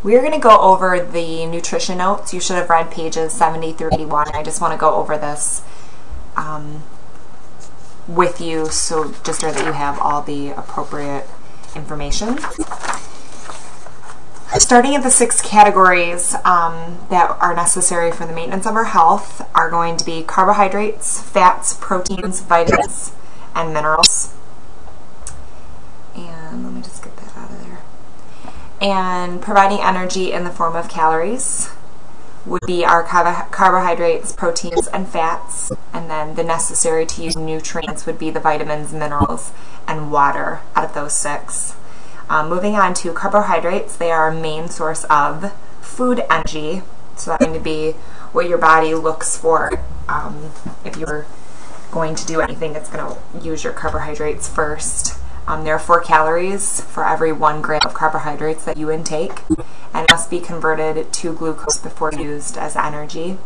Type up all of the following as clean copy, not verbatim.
We're going to go over the nutrition notes. You should have read pages 70 through 81. I just want to go over this with you, so just so that you have all the appropriate information. Starting at the 6 categories that are necessary for the maintenance of our health are going to be carbohydrates, fats, proteins, vitamins, and minerals. And let me just get that out of there. And providing energy in the form of calories would be our carbohydrates, proteins, and fats. And then the necessary to use nutrients would be the vitamins, minerals, and water out of those 6. Moving on to carbohydrates, they are our main source of food energy. So that's going to be what your body looks for. If you're going to do anything, it's going to use your carbohydrates first. There are 4 calories for every 1 gram of carbohydrates that you intake, and it must be converted to glucose before used as energy.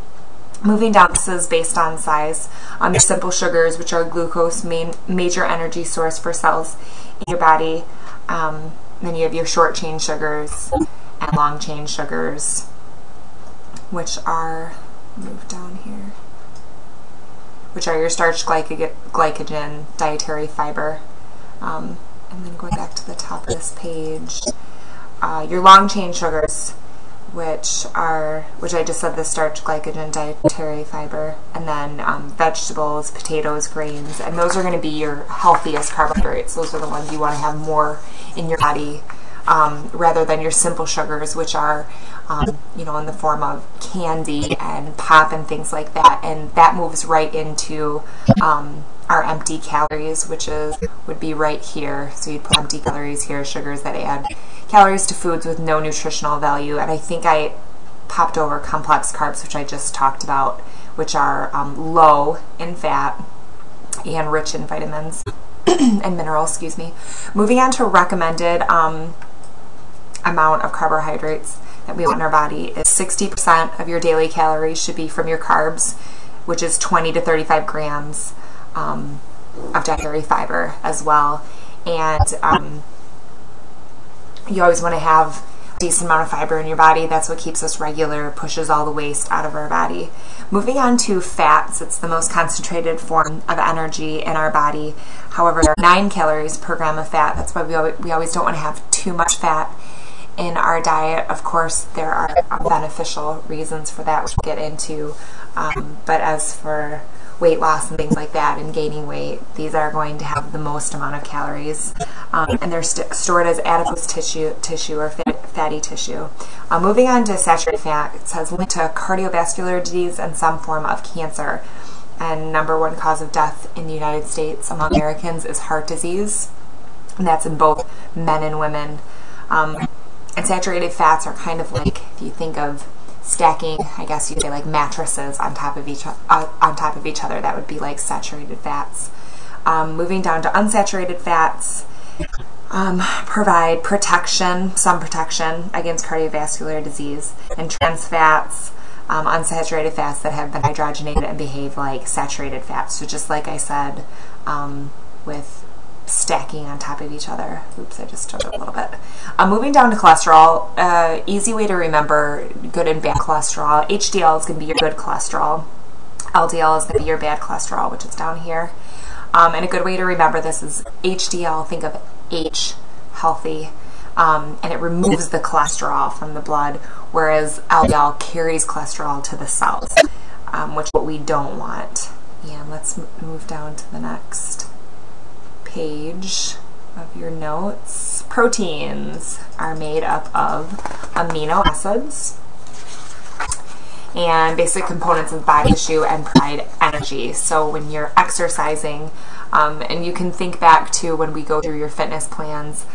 Moving down, this is based on size. Your simple sugars, which are glucose, major energy source for cells in your body. Then you have your short chain sugars and long chain sugars, which are, move down here, which are your starch, glycogen, dietary fiber. And then going back to the top of this page, your long chain sugars, which I just said, the starch, glycogen, dietary fiber, and then vegetables, potatoes, grains, and those are going to be your healthiest carbohydrates. Those are the ones you want to have more in your body, rather than your simple sugars, which are in the form of candy and pop and things like that, and that moves right into our empty calories, which would be right here. So you'd put empty calories here, sugars that add calories to foods with no nutritional value. And I think I popped over complex carbs, which I just talked about, which are low in fat and rich in vitamins and minerals, excuse me. Moving on to recommended amount of carbohydrates that we want in our body is 60% of your daily calories should be from your carbs, which is 20 to 35 grams of dietary fiber as well. And you always want to have a decent amount of fiber in your body. That's what keeps us regular, pushes all the waste out of our body. Moving on to fats, it's the most concentrated form of energy in our body. However, there are 9 calories per gram of fat. That's why we always don't want to have too much fat in our diet. Of course, there are beneficial reasons for that, which we'll get into. But as for weight loss and things like that and gaining weight, these are going to have the most amount of calories, and they're stored as adipose tissue or fatty tissue. Moving on to saturated fat, it says linked to cardiovascular disease and some form of cancer, and #1 cause of death in the United States among Americans is heart disease, and that's in both men and women. And saturated fats are kind of like, if you think of stacking, I guess you'd say, like mattresses on top of each other, that would be like saturated fats. Moving down to unsaturated fats, provide some protection against cardiovascular disease, and trans fats, unsaturated fats that have been hydrogenated and behave like saturated fats. So just like I said, with stacking on top of each other. Oops, I just took it a little bit. Moving down to cholesterol, easy way to remember good and bad cholesterol. HDL is going to be your good cholesterol. LDL is going to be your bad cholesterol, which is down here. And a good way to remember this is HDL, think of H, healthy, and it removes the cholesterol from the blood, whereas LDL carries cholesterol to the cells, which is what we don't want. And let's move down to the next page of your notes. Proteins are made up of amino acids and basic components of body tissue and provide energy. So when you're exercising, and you can think back to when we go through your fitness plans,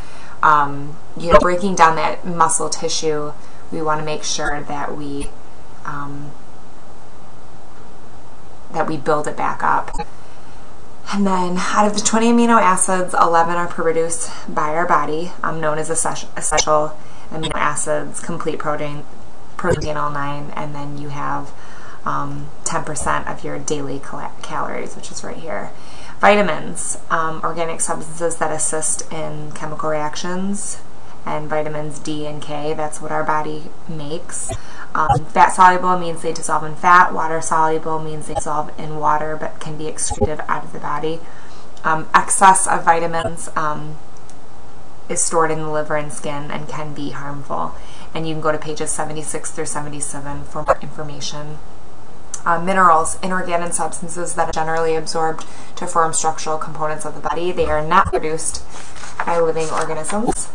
breaking down that muscle tissue, we want to make sure that we build it back up. And then out of the 20 amino acids, 11 are produced by our body, known as essential amino acids, complete protein all 9, and then you have 10% of your daily calories, which is right here. Vitamins, organic substances that assist in chemical reactions and vitamins D and K. That's what our body makes. Fat soluble means they dissolve in fat. Water soluble means they dissolve in water but can be excreted out of the body. Excess of vitamins is stored in the liver and skin and can be harmful. And you can go to pages 76 through 77 for more information. Minerals, inorganic substances that are generally absorbed to form structural components of the body. They are not produced by living organisms.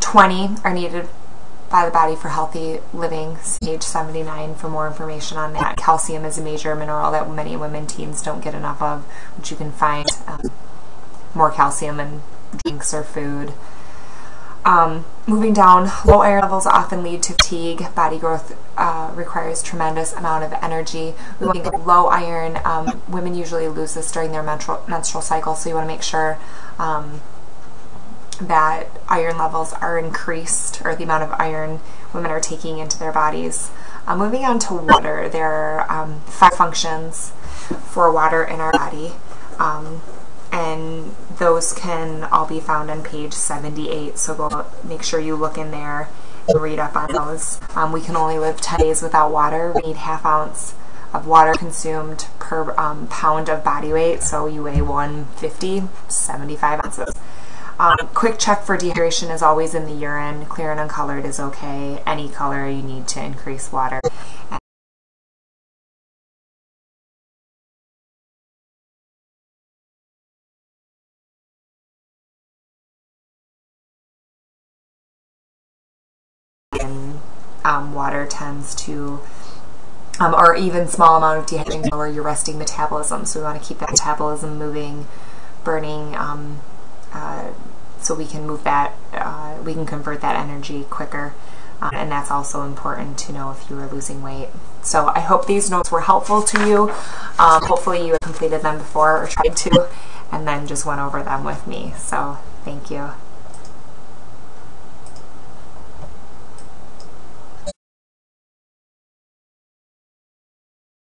20 are needed by the body for healthy living. Page 79 for more information on that. Calcium is a major mineral that many women, teens don't get enough of, which you can find more calcium in drinks or food. Moving down, low iron levels often lead to fatigue. Body growth requires tremendous amount of energy. We want to get low iron. Women usually lose this during their menstrual cycle, so you want to make sure that iron levels are increased, or the amount of iron women are taking into their bodies. Moving on to water, there are 5 functions for water in our body. And those can all be found on page 78, so go make sure you look in there and read up on those. We can only live 10 days without water. We need ½ ounce of water consumed per pound of body weight, so you weigh 150, 75 ounces. Quick check for dehydration is always in the urine. Clear and uncolored is okay. Any color you need to increase water. Water tends to, or even small amount of dehydration lower your resting metabolism, so we want to keep that metabolism moving, burning, so we can move that, we can convert that energy quicker, and that's also important to know if you are losing weight. So I hope these notes were helpful to you. Hopefully you have completed them before or tried to, and then just went over them with me. So thank you.